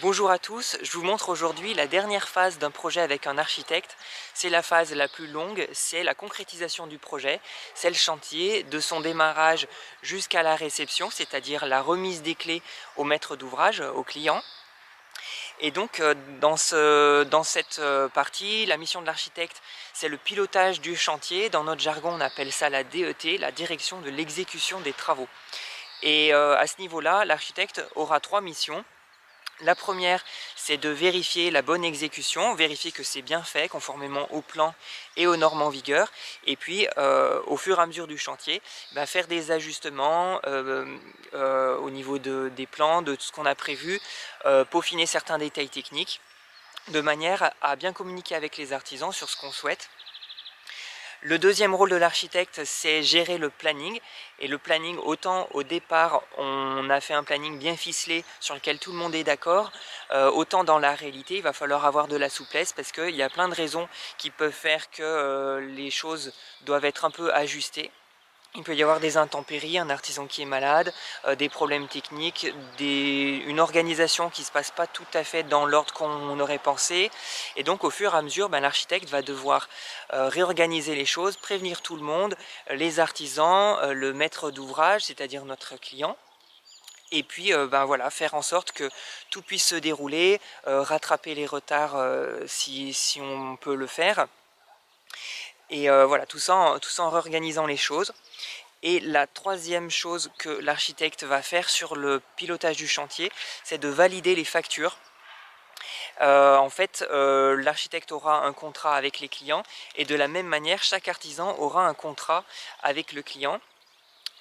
Bonjour à tous, je vous montre aujourd'hui la dernière phase d'un projet avec un architecte. C'est la phase la plus longue, c'est la concrétisation du projet, c'est le chantier, de son démarrage jusqu'à la réception, c'est-à-dire la remise des clés au maître d'ouvrage, au client. Et donc dans cette partie, la mission de l'architecte, c'est le pilotage du chantier. Dans notre jargon, on appelle ça la DET, la direction de l'exécution des travaux. Et à ce niveau-là, l'architecte aura trois missions. La première, c'est de vérifier la bonne exécution, vérifier que c'est bien fait conformément au plan et aux normes en vigueur. Et puis, au fur et à mesure du chantier, faire des ajustements au niveau des plans, de tout ce qu'on a prévu, peaufiner certains détails techniques, de manière à bien communiquer avec les artisans sur ce qu'on souhaite. Le deuxième rôle de l'architecte, c'est gérer le planning. Et le planning, autant au départ, on a fait un planning bien ficelé sur lequel tout le monde est d'accord, autant dans la réalité, il va falloir avoir de la souplesse parce qu'il y a plein de raisons qui peuvent faire que les choses doivent être un peu ajustées. Il peut y avoir des intempéries, un artisan qui est malade, des problèmes techniques, une organisation qui ne se passe pas tout à fait dans l'ordre qu'on aurait pensé. Et donc au fur et à mesure, l'architecte va devoir réorganiser les choses, prévenir tout le monde, les artisans, le maître d'ouvrage, c'est-à-dire notre client. Et puis voilà, faire en sorte que tout puisse se dérouler, rattraper les retards si on peut le faire. Et voilà, tout ça en réorganisant les choses. Et la troisième chose que l'architecte va faire sur le pilotage du chantier, c'est de valider les factures. L'architecte aura un contrat avec les clients et de la même manière, chaque artisan aura un contrat avec le client.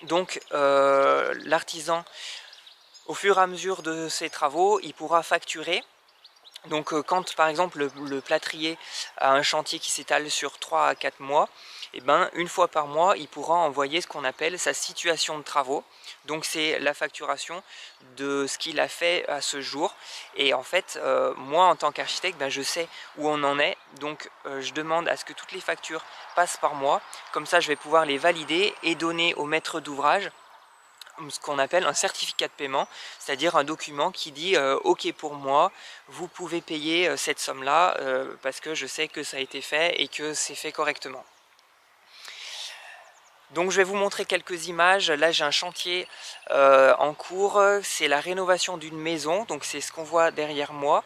Donc l'artisan, au fur et à mesure de ses travaux, il pourra facturer. Donc quand par exemple le plâtrier a un chantier qui s'étale sur 3 à 4 mois, une fois par mois, il pourra envoyer ce qu'on appelle sa situation de travaux. Donc c'est la facturation de ce qu'il a fait à ce jour. Et en fait, moi en tant qu'architecte, je sais où on en est. Donc je demande à ce que toutes les factures passent par moi. Comme ça, je vais pouvoir les valider et donner au maître d'ouvrage ce qu'on appelle un certificat de paiement, c'est-à-dire un document qui dit ok pour moi, vous pouvez payer cette somme-là parce que je sais que ça a été fait et que c'est fait correctement. Donc je vais vous montrer quelques images. Là j'ai un chantier en cours, c'est la rénovation d'une maison, donc c'est ce qu'on voit derrière moi,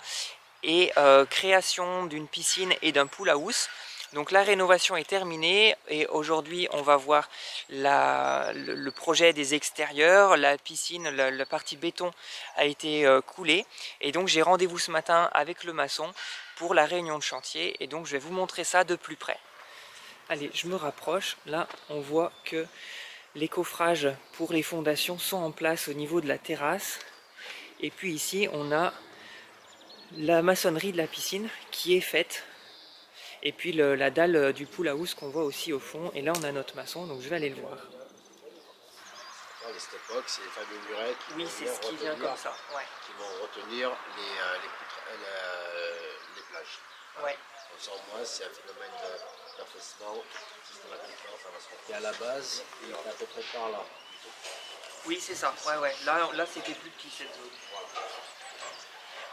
et création d'une piscine et d'un pool house. Donc la rénovation est terminée et aujourd'hui on va voir le projet des extérieurs. La piscine, la partie béton a été coulée et donc j'ai rendez-vous ce matin avec le maçon pour la réunion de chantier et donc je vais vous montrer ça de plus près. Allez, je me rapproche. Là on voit que les coffrages pour les fondations sont en place au niveau de la terrasse et puis ici on a la maçonnerie de la piscine qui est faite. Et puis la dalle du pool house qu'on voit aussi au fond. Et là on a notre maçon, donc je vais aller le voir. De cette époque, c'est les fameux murets qui vient comme ça. Ouais. Qui vont retenir les plages. Ouais. Comme ça, au moins, c'est un phénomène d'affaissement systématiquement, ça va se refaire. Et à la base, il est à peu près par là. Oui, c'est ça. Ouais. Là c'était plus petit cette zone.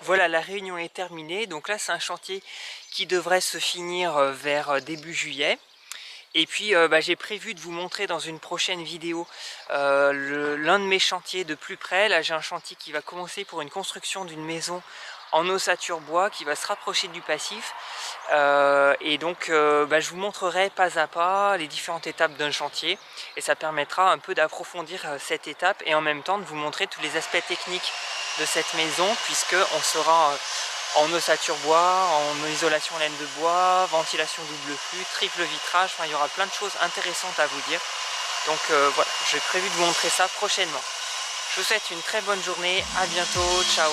Voilà, la réunion est terminée. Donc là, c'est un chantier qui devrait se finir vers début juillet. Et puis j'ai prévu de vous montrer dans une prochaine vidéo l'un de mes chantiers de plus près. Là j'ai un chantier qui va commencer pour une construction d'une maison en ossature bois qui va se rapprocher du passif. Et donc je vous montrerai pas à pas les différentes étapes d'un chantier. Et ça permettra un peu d'approfondir cette étape et en même temps de vous montrer tous les aspects techniques de cette maison puisqu'on sera en ossature bois, en isolation laine de bois, ventilation double flux, triple vitrage, il y aura plein de choses intéressantes à vous dire. Donc voilà, j'ai prévu de vous montrer ça prochainement. Je vous souhaite une très bonne journée, à bientôt, ciao.